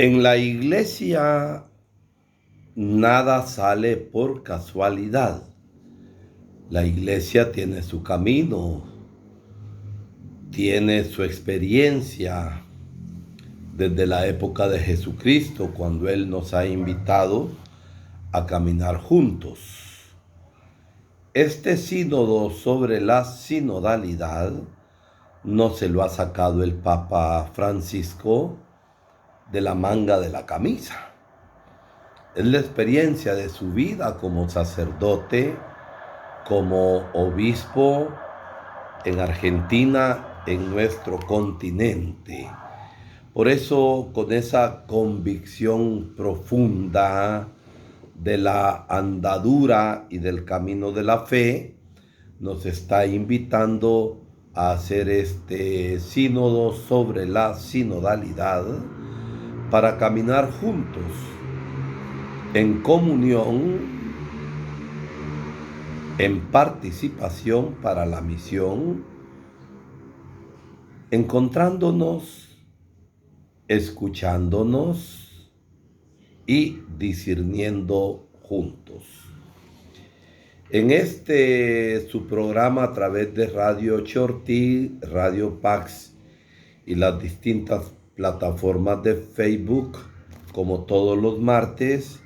En la iglesia nada sale por casualidad. La iglesia tiene su camino, tiene su experiencia desde la época de Jesucristo, cuando Él nos ha invitado a caminar juntos. Este sínodo sobre la sinodalidad no se lo ha sacado el Papa Francisco de la manga de la camisa. Es la experiencia de su vida como sacerdote, como obispo en Argentina, en nuestro continente. Por eso, con esa convicción profunda de la andadura y del camino de la fe, nos está invitando a hacer este sínodo sobre la sinodalidad para caminar juntos en comunión, en participación para la misión, encontrándonos, escuchándonos y discerniendo juntos. En su programa a través de Radio Chortí, Radio Pax y las distintas plataformas de Facebook, como todos los martes,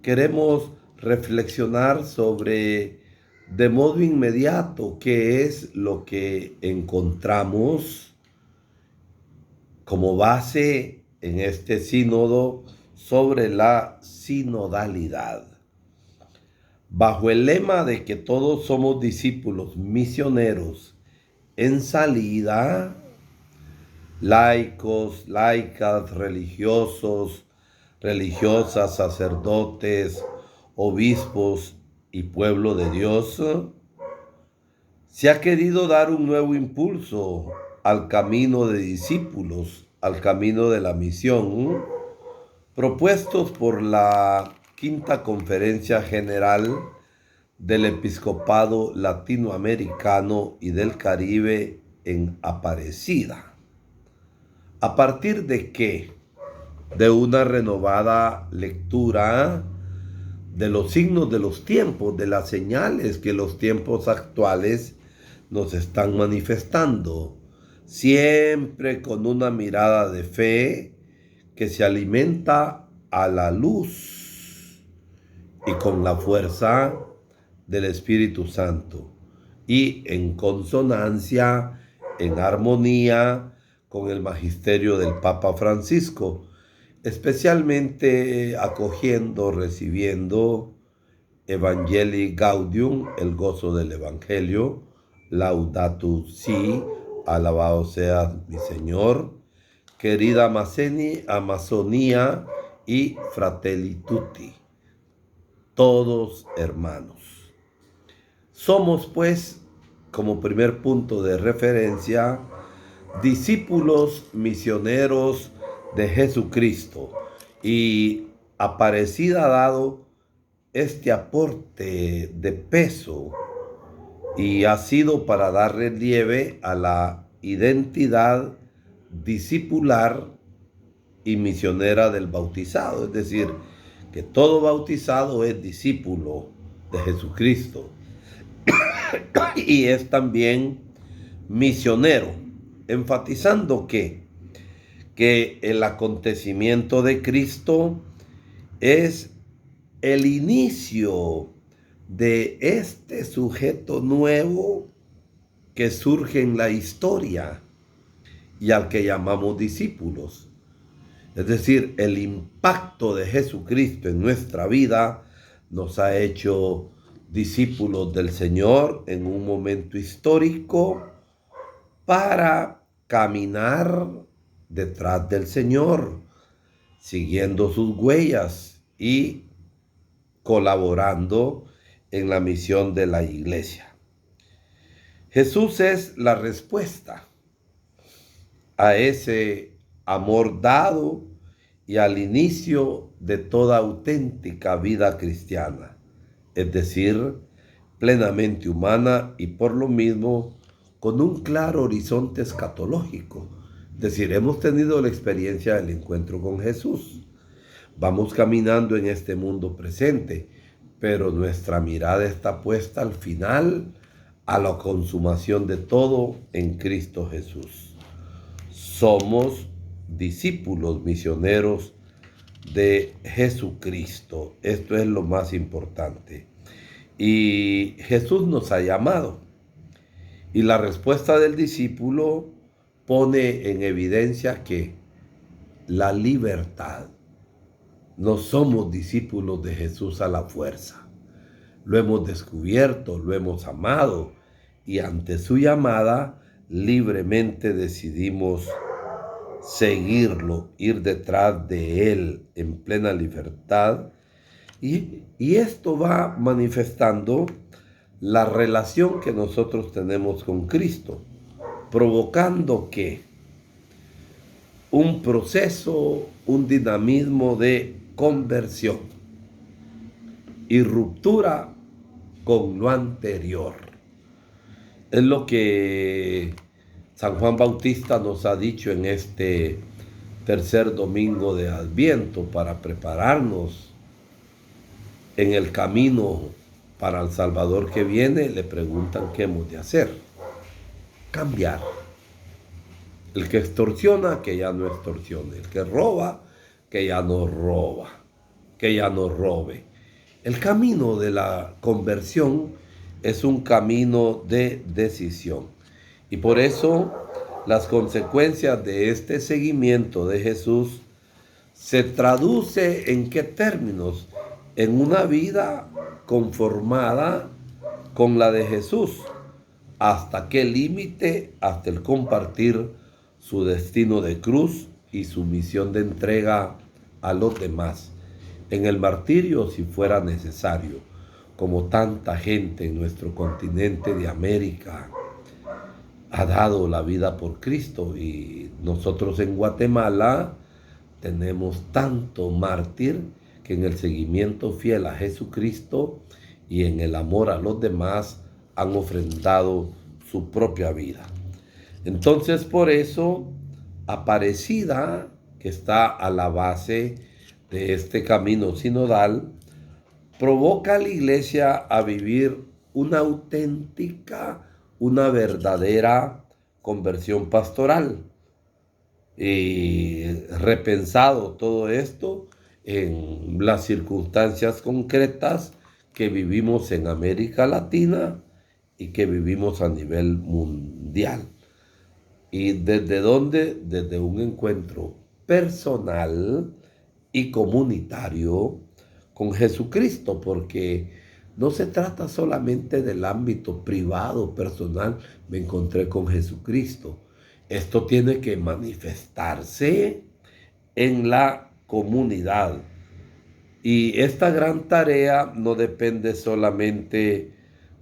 queremos reflexionar sobre de modo inmediato qué es lo que encontramos como base en este sínodo sobre la sinodalidad. Bajo el lema de que todos somos discípulos misioneros en salida, laicos, laicas, religiosos, religiosas, sacerdotes, obispos y pueblo de Dios, se ha querido dar un nuevo impulso al camino de discípulos, al camino de la misión, propuestos por la Quinta Conferencia General del Episcopado Latinoamericano y del Caribe en Aparecida. ¿A partir de qué? De una renovada lectura de los signos de los tiempos, de las señales que los tiempos actuales nos están manifestando, siempre con una mirada de fe que se alimenta a la luz y con la fuerza del Espíritu Santo y en consonancia, en armonía con el magisterio del Papa Francisco, especialmente acogiendo, recibiendo Evangelii Gaudium, el gozo del Evangelio, Laudato Si, alabado sea mi Señor, querida Amazonía y Fratelli Tutti, todos hermanos. Somos pues, como primer punto de referencia, discípulos misioneros de Jesucristo, y Aparecida ha dado este aporte de peso y ha sido para dar relieve a la identidad discipular y misionera del bautizado, es decir, que todo bautizado es discípulo de Jesucristo y es también misionero, enfatizando que el acontecimiento de Cristo es el inicio de este sujeto nuevo que surge en la historia y al que llamamos discípulos. Es decir, el impacto de Jesucristo en nuestra vida nos ha hecho discípulos del Señor en un momento histórico para caminar detrás del Señor, siguiendo sus huellas y colaborando en la misión de la iglesia. Jesús es la respuesta a ese amor dado y al inicio de toda auténtica vida cristiana, es decir, plenamente humana y por lo mismo con un claro horizonte escatológico, es decir, hemos tenido la experiencia del encuentro con Jesús. Vamos caminando en este mundo presente, pero nuestra mirada está puesta al final, a la consumación de todo en Cristo Jesús. Somos discípulos misioneros de Jesucristo. Esto es lo más importante. Y Jesús nos ha llamado. Y la respuesta del discípulo pone en evidencia que la libertad. No somos discípulos de Jesús a la fuerza. Lo hemos descubierto, lo hemos amado y ante su llamada libremente decidimos seguirlo, ir detrás de él en plena libertad. Y esto va manifestando la relación que nosotros tenemos con Cristo, provocando que un proceso, un dinamismo de conversión y ruptura con lo anterior. Es lo que San Juan Bautista nos ha dicho en este tercer domingo de Adviento para prepararnos en el camino para el Salvador que viene. Le preguntan qué hemos de hacer. Cambiar. El que extorsiona, que ya no extorsione. El que roba, que ya no roba. Que ya no robe. El camino de la conversión es un camino de decisión. Y por eso las consecuencias de este seguimiento de Jesús se traduce en qué términos, en una vida conformada con la de Jesús. ¿Hasta qué límite? Hasta el compartir su destino de cruz y su misión de entrega a los demás. En el martirio, si fuera necesario, como tanta gente en nuestro continente de América ha dado la vida por Cristo, y nosotros en Guatemala tenemos tanto mártir que en el seguimiento fiel a Jesucristo y en el amor a los demás han ofrendado su propia vida. Entonces, por eso, Aparecida, que está a la base de este camino sinodal, provoca a la Iglesia a vivir una auténtica, una verdadera conversión pastoral. Y repensado todo esto en las circunstancias concretas que vivimos en América Latina y que vivimos a nivel mundial. ¿Y desde dónde? Desde un encuentro personal y comunitario con Jesucristo, porque no se trata solamente del ámbito privado, personal. Me encontré con Jesucristo. Esto tiene que manifestarse en la comunidad. Y esta gran tarea no depende solamente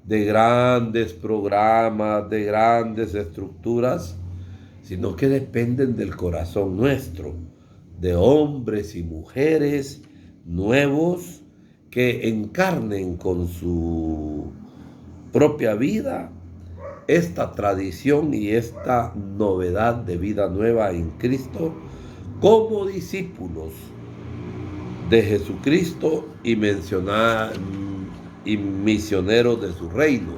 de grandes programas, de grandes estructuras, sino que dependen del corazón nuestro, de hombres y mujeres nuevos que encarnen con su propia vida esta tradición y esta novedad de vida nueva en Cristo como discípulos de Jesucristo y misioneros de su reino,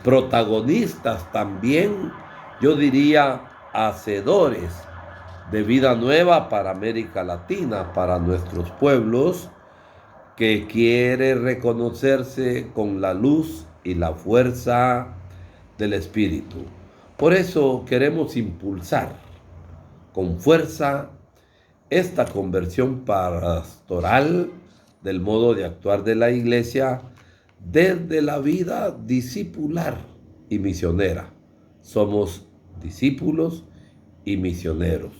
protagonistas también, yo diría, hacedores de vida nueva para América Latina, para nuestros pueblos, que quiere reconocerse con la luz y la fuerza del Espíritu. Por eso queremos impulsar con fuerza esta conversión pastoral del modo de actuar de la Iglesia desde la vida discipular y misionera. Somos discípulos y misioneros,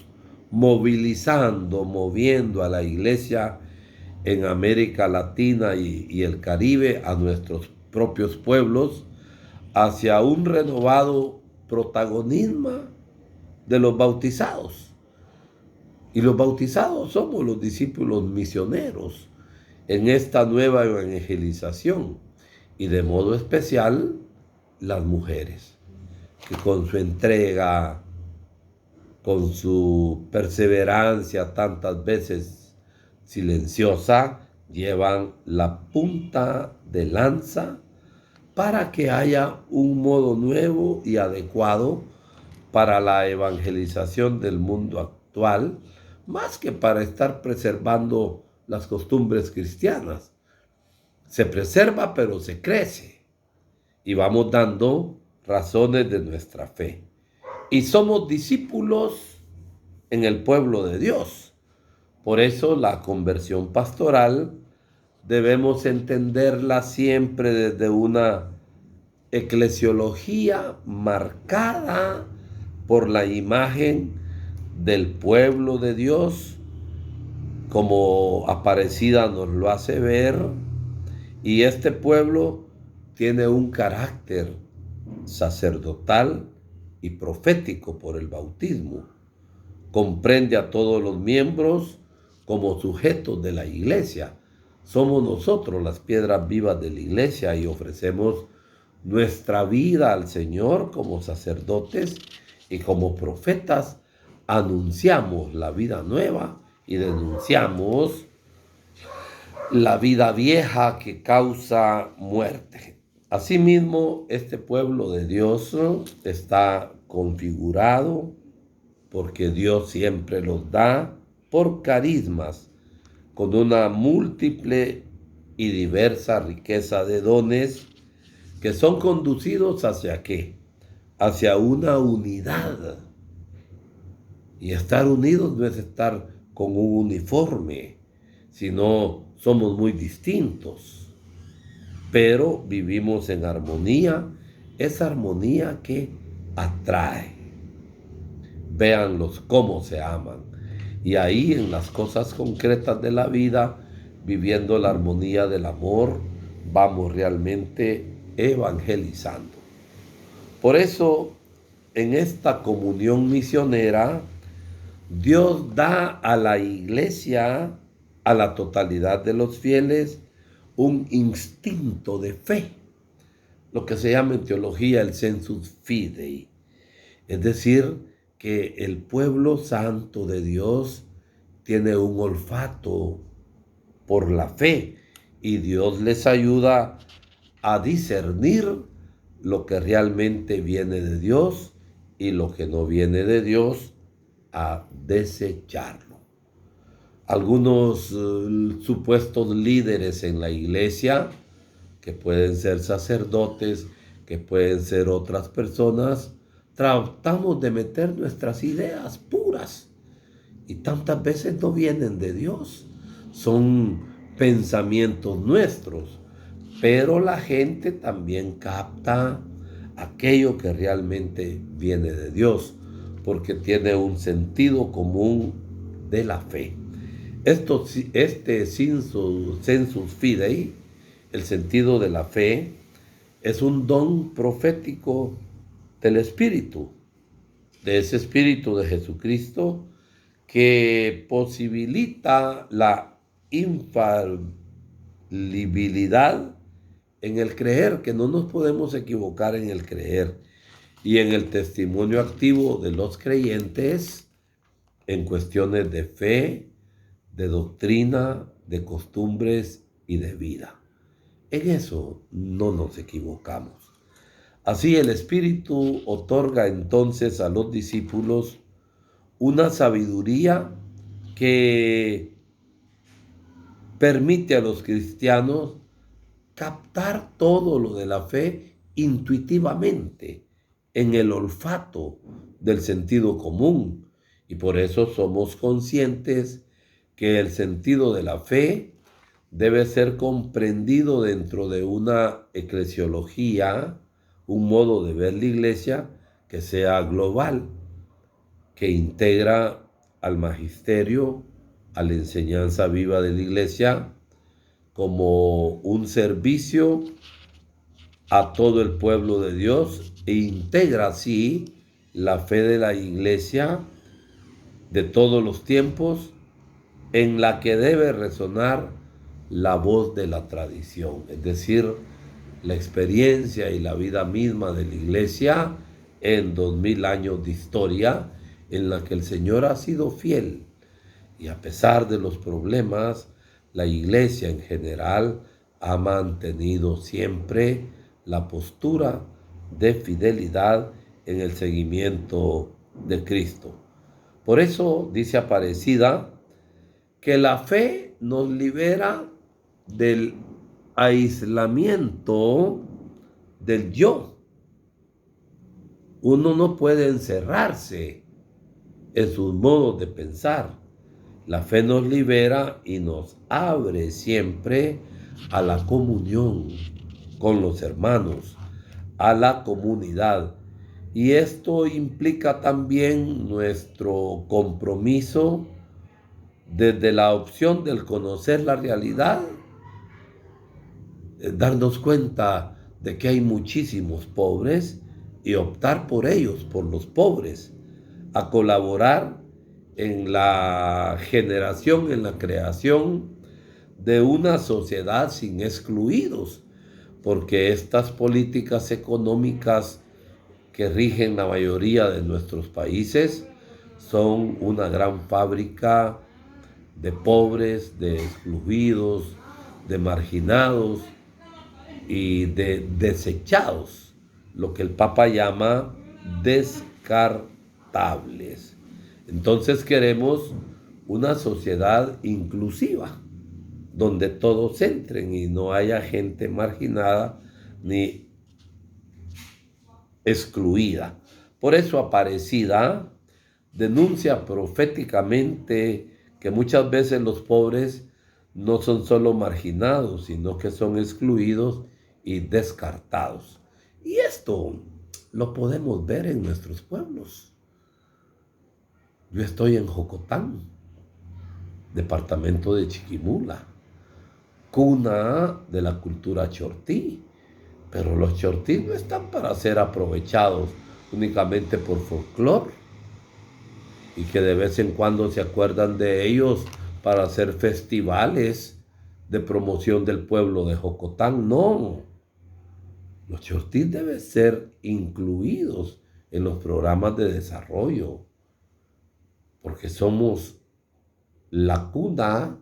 moviendo a la Iglesia en América Latina y el Caribe, a nuestros propios pueblos, hacia un renovado protagonismo de los bautizados. Y los bautizados somos los discípulos misioneros en esta nueva evangelización, y de modo especial las mujeres, que con su entrega con su perseverancia tantas veces silenciosa, llevan la punta de lanza para que haya un modo nuevo y adecuado para la evangelización del mundo actual, más que para estar preservando las costumbres cristianas. Se preserva, pero se crece y vamos dando razones de nuestra fe. Y somos discípulos en el pueblo de Dios. Por eso la conversión pastoral debemos entenderla siempre desde una eclesiología marcada por la imagen del pueblo de Dios, como Aparecida nos lo hace ver, y este pueblo tiene un carácter sacerdotal y profético por el bautismo. Comprende a todos los miembros como sujetos de la iglesia. Somos nosotros las piedras vivas de la iglesia y ofrecemos nuestra vida al Señor como sacerdotes y como profetas. Anunciamos la vida nueva y denunciamos la vida vieja que causa muerte. Asimismo, este pueblo de Dios está configurado porque Dios siempre los da por carismas, con una múltiple y diversa riqueza de dones que son conducidos ¿hacia qué? Hacia una unidad. Y estar unidos no es estar con un uniforme, sino somos muy distintos, pero vivimos en armonía, esa armonía que atrae. Véanlos cómo se aman. Y ahí en las cosas concretas de la vida, viviendo la armonía del amor, vamos realmente evangelizando. Por eso, en esta comunión misionera, Dios da a la iglesia, a la totalidad de los fieles, un instinto de fe, lo que se llama en teología el sensus fidei, es decir, que el pueblo santo de Dios tiene un olfato por la fe y Dios les ayuda a discernir lo que realmente viene de Dios y lo que no viene de Dios, a desecharlo. Algunos supuestos líderes en la iglesia, que pueden ser sacerdotes, que pueden ser otras personas, tratamos de meter nuestras ideas puras y tantas veces no vienen de Dios, son pensamientos nuestros, pero la gente también capta aquello que realmente viene de Dios, porque tiene un sentido común de la fe. Este sensus fidei, el sentido de la fe, es un don profético del Espíritu, de ese Espíritu de Jesucristo que posibilita la infalibilidad en el creer, que no nos podemos equivocar en el creer, y en el testimonio activo de los creyentes en cuestiones de fe, de doctrina, de costumbres y de vida. En eso no nos equivocamos. Así el Espíritu otorga entonces a los discípulos una sabiduría que permite a los cristianos captar todo lo de la fe intuitivamente, en el olfato del sentido común. Y por eso somos conscientes que el sentido de la fe debe ser comprendido dentro de una eclesiología, un modo de ver la iglesia que sea global, que integra al magisterio, a la enseñanza viva de la iglesia, como un servicio a todo el pueblo de Dios e integra así la fe de la iglesia de todos los tiempos, en la que debe resonar la voz de la tradición, es decir, la experiencia y la vida misma de la iglesia en 2000 años de historia, en la que el Señor ha sido fiel y a pesar de los problemas, la iglesia en general ha mantenido siempre la postura de fidelidad en el seguimiento de Cristo. Por eso dice Aparecida que la fe nos libera del aislamiento del yo. Uno no puede encerrarse en sus modos de pensar. La fe nos libera y nos abre siempre a la comunión con los hermanos, a la comunidad. Y esto implica también nuestro compromiso desde la opción del conocer la realidad, darnos cuenta de que hay muchísimos pobres y optar por ellos, por los pobres, a colaborar en la generación, en la creación de una sociedad sin excluidos, porque estas políticas económicas que rigen la mayoría de nuestros países son una gran fábrica de pobres, de excluidos, de marginados y de desechados, lo que el Papa llama descartables. Entonces queremos una sociedad inclusiva, donde todos entren y no haya gente marginada ni excluida. Por eso Aparecida denuncia proféticamente que muchas veces los pobres no son solo marginados, sino que son excluidos y descartados. Y esto lo podemos ver en nuestros pueblos. Yo estoy en Jocotán, departamento de Chiquimula, cuna de la cultura chortí, pero los chortí no están para ser aprovechados únicamente por folclore y que de vez en cuando se acuerdan de ellos para hacer festivales de promoción del pueblo de Jocotán. No, los chortí deben ser incluidos en los programas de desarrollo, porque somos la cuna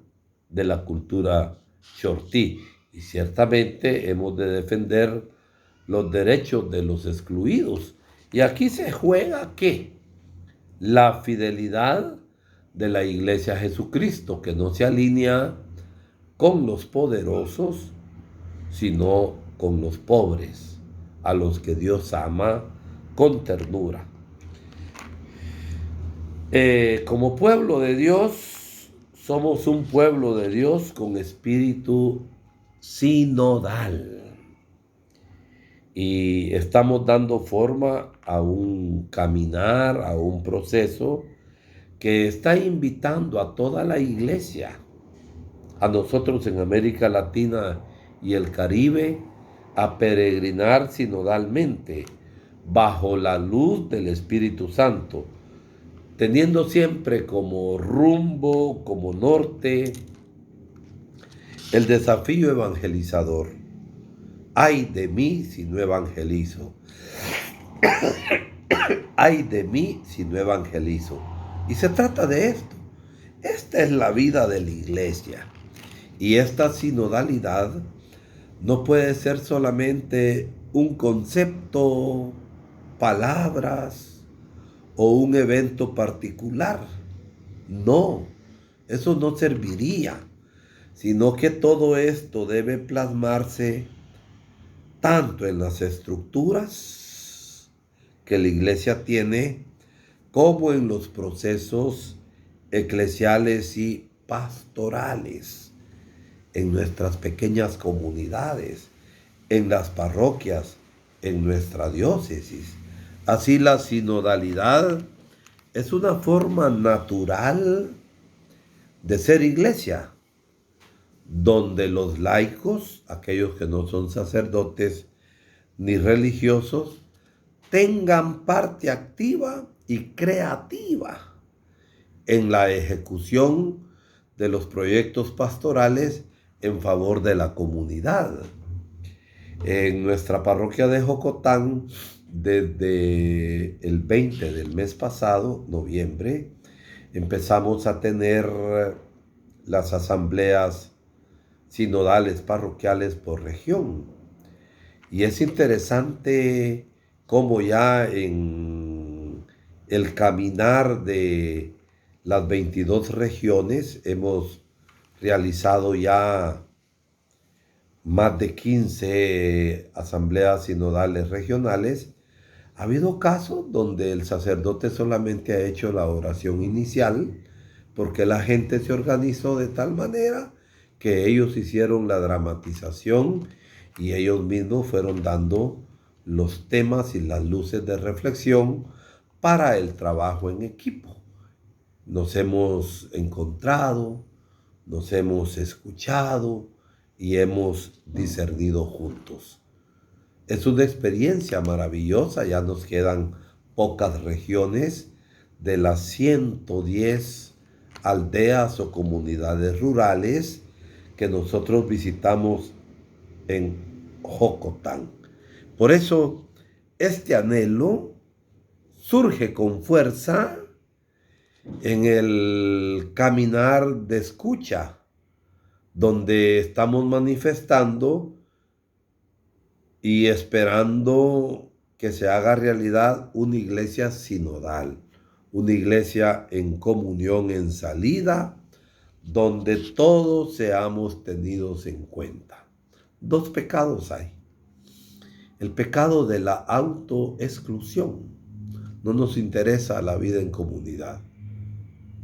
de la cultura chortí y ciertamente hemos de defender los derechos de los excluidos. Y aquí se juega ¿qué? La fidelidad de la Iglesia a Jesucristo, que no se alinea con los poderosos, sino con los pobres, a los que Dios ama con ternura. Como pueblo de Dios, somos un pueblo de Dios con espíritu sinodal. Y estamos dando forma a un caminar, a un proceso que está invitando a toda la iglesia, a nosotros en América Latina y el Caribe, a peregrinar sinodalmente bajo la luz del Espíritu Santo, teniendo siempre como rumbo, como norte, el desafío evangelizador. Ay de mí si no evangelizo. Ay de mí si no evangelizo. Y se trata de esto. Esta es la vida de la iglesia. Y esta sinodalidad no puede ser solamente un concepto, palabras o un evento particular. No, eso no serviría, sino que todo esto debe plasmarse tanto en las estructuras que la iglesia tiene, como en los procesos eclesiales y pastorales, en nuestras pequeñas comunidades, en las parroquias, en nuestra diócesis. Así la sinodalidad es una forma natural de ser iglesia, donde los laicos, aquellos que no son sacerdotes ni religiosos, tengan parte activa y creativa en la ejecución de los proyectos pastorales en favor de la comunidad. En nuestra parroquia de Jocotán desde el 20 del mes pasado, noviembre, empezamos a tener las asambleas sinodales parroquiales por región. Y es interesante cómo ya en el caminar de las 22 regiones hemos realizado ya más de 15 asambleas sinodales regionales. Ha habido casos donde el sacerdote solamente ha hecho la oración inicial porque la gente se organizó de tal manera que ellos hicieron la dramatización y ellos mismos fueron dando los temas y las luces de reflexión para el trabajo en equipo. Nos hemos encontrado, nos hemos escuchado y hemos discernido juntos. Es una experiencia maravillosa, ya nos quedan pocas regiones de las 110 aldeas o comunidades rurales que nosotros visitamos en Jocotán. Por eso, este anhelo surge con fuerza en el caminar de escucha, donde estamos manifestando y esperando que se haga realidad una iglesia sinodal, una iglesia en comunión, en salida, donde todos seamos tenidos en cuenta. Dos pecados hay. El pecado de la autoexclusión. No nos interesa la vida en comunidad.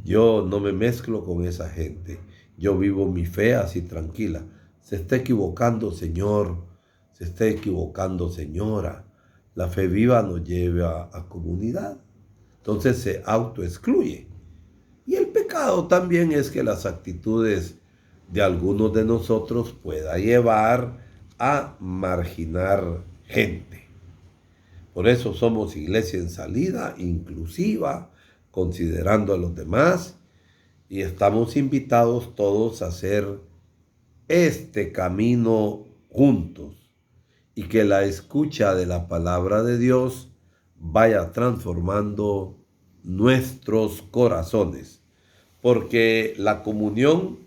Yo no me mezclo con esa gente. Yo vivo mi fe así tranquila. Se está equivocando, Señor. Se está equivocando, señora. La fe viva nos lleva a comunidad. Entonces se autoexcluye. Y el pecado también es que las actitudes de algunos de nosotros pueda llevar a marginar gente. Por eso somos iglesia en salida, inclusiva, considerando a los demás, y estamos invitados todos a hacer este camino juntos y que la escucha de la palabra de Dios vaya transformando nuestros corazones, porque la comunión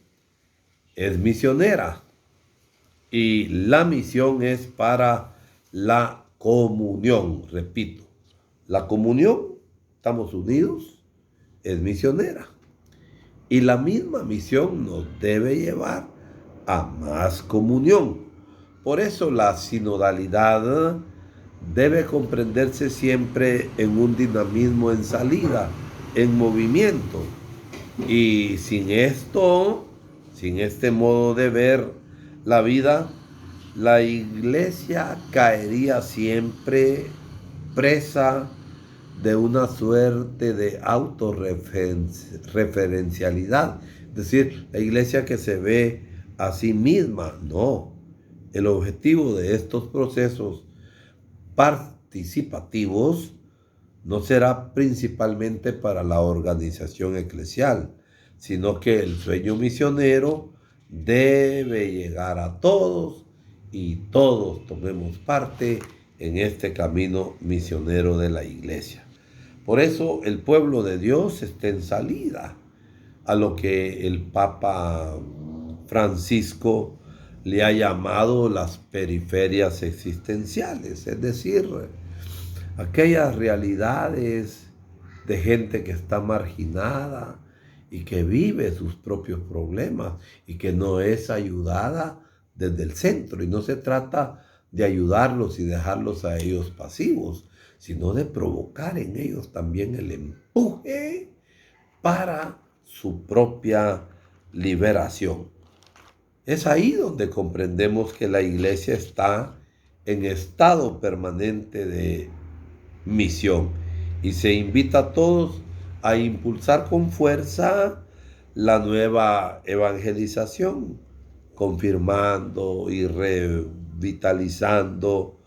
es misionera y la misión es para la comunión. Repito, la comunión, estamos unidos, es misionera y la misma misión nos debe llevar a más comunión. Por eso la sinodalidad debe comprenderse siempre en un dinamismo en salida, en movimiento. Y sin esto, sin este modo de ver la vida, la iglesia caería siempre presa de una suerte de autorreferencialidad. Es decir, la iglesia que se ve a sí misma. No. El objetivo de estos procesos participativos no será principalmente para la organización eclesial, sino que el sueño misionero debe llegar a todos y todos tomemos parte en este camino misionero de la iglesia. Por eso el pueblo de Dios está en salida a lo que el Papa Francisco le ha llamado las periferias existenciales, es decir, aquellas realidades de gente que está marginada y que vive sus propios problemas y que no es ayudada desde el centro. Y no se trata de ayudarlos y dejarlos a ellos pasivos, sino de provocar en ellos también el empuje para su propia liberación. Es ahí donde comprendemos que la iglesia está en estado permanente de misión y se invita a todos a impulsar con fuerza la nueva evangelización, confirmando y revitalizando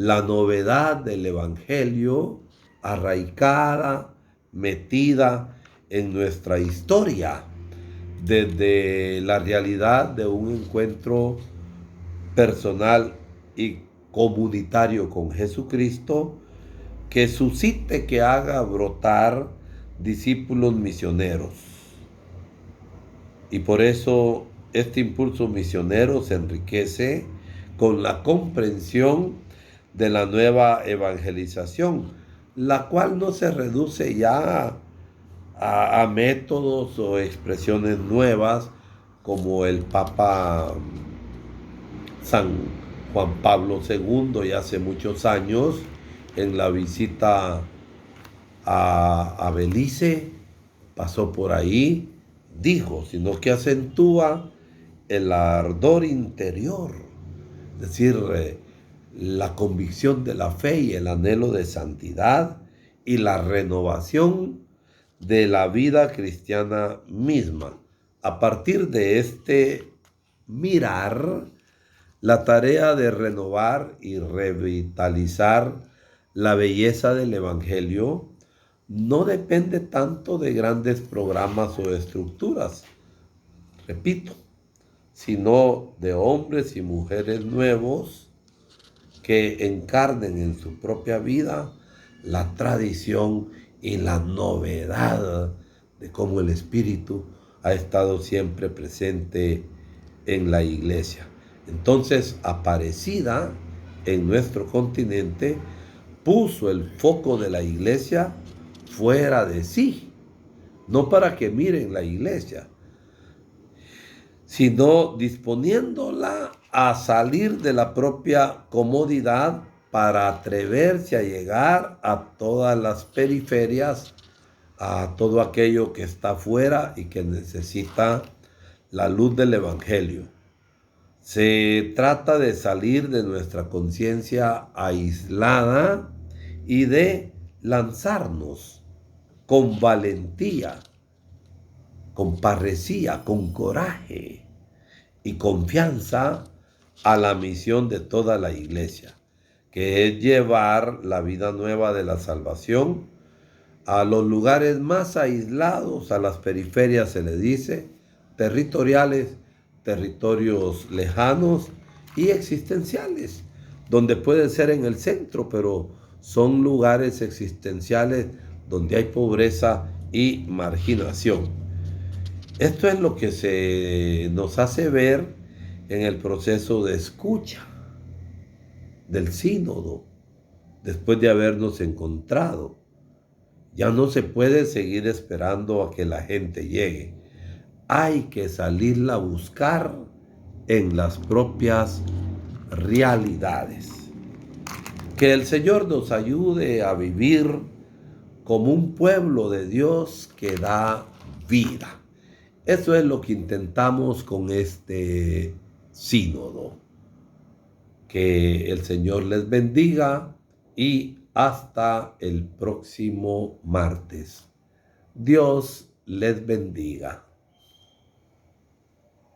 la novedad del evangelio arraigada, metida en nuestra historia, desde la realidad de un encuentro personal y comunitario con Jesucristo, que suscite, que haga brotar discípulos misioneros. Y por eso este impulso misionero se enriquece con la comprensión de la nueva evangelización, la cual no se reduce ya a métodos o expresiones nuevas como el Papa San Juan Pablo II ya hace muchos años en la visita a Belice, pasó por ahí, dijo, sino que acentúa el ardor interior, es decir, la convicción de la fe y el anhelo de santidad y la renovación de la vida cristiana misma. A partir de este mirar, la tarea de renovar y revitalizar la belleza del Evangelio no depende tanto de grandes programas o estructuras, repito, sino de hombres y mujeres nuevos que encarnen en su propia vida la tradición y la novedad de cómo el Espíritu ha estado siempre presente en la iglesia. Entonces, Aparecida en nuestro continente puso el foco de la iglesia fuera de sí, no para que miren la iglesia, sino disponiéndola a salir de la propia comodidad para atreverse a llegar a todas las periferias, a todo aquello que está afuera y que necesita la luz del Evangelio. Se trata de salir de nuestra conciencia aislada y de lanzarnos con valentía, con parresía, con coraje y confianza a la misión de toda la iglesia, que es llevar la vida nueva de la salvación a los lugares más aislados, a las periferias se le dice, territoriales, territorios lejanos y existenciales, donde puede ser en el centro, pero son lugares existenciales donde hay pobreza y marginación. Esto es lo que se nos hace ver en el proceso de escucha del sínodo, después de habernos encontrado. Ya no se puede seguir esperando a que la gente llegue. Hay que salirla a buscar en las propias realidades. Que el Señor nos ayude a vivir como un pueblo de Dios que da vida. Eso es lo que intentamos con este sínodo. Que el Señor les bendiga y hasta el próximo martes. Dios les bendiga.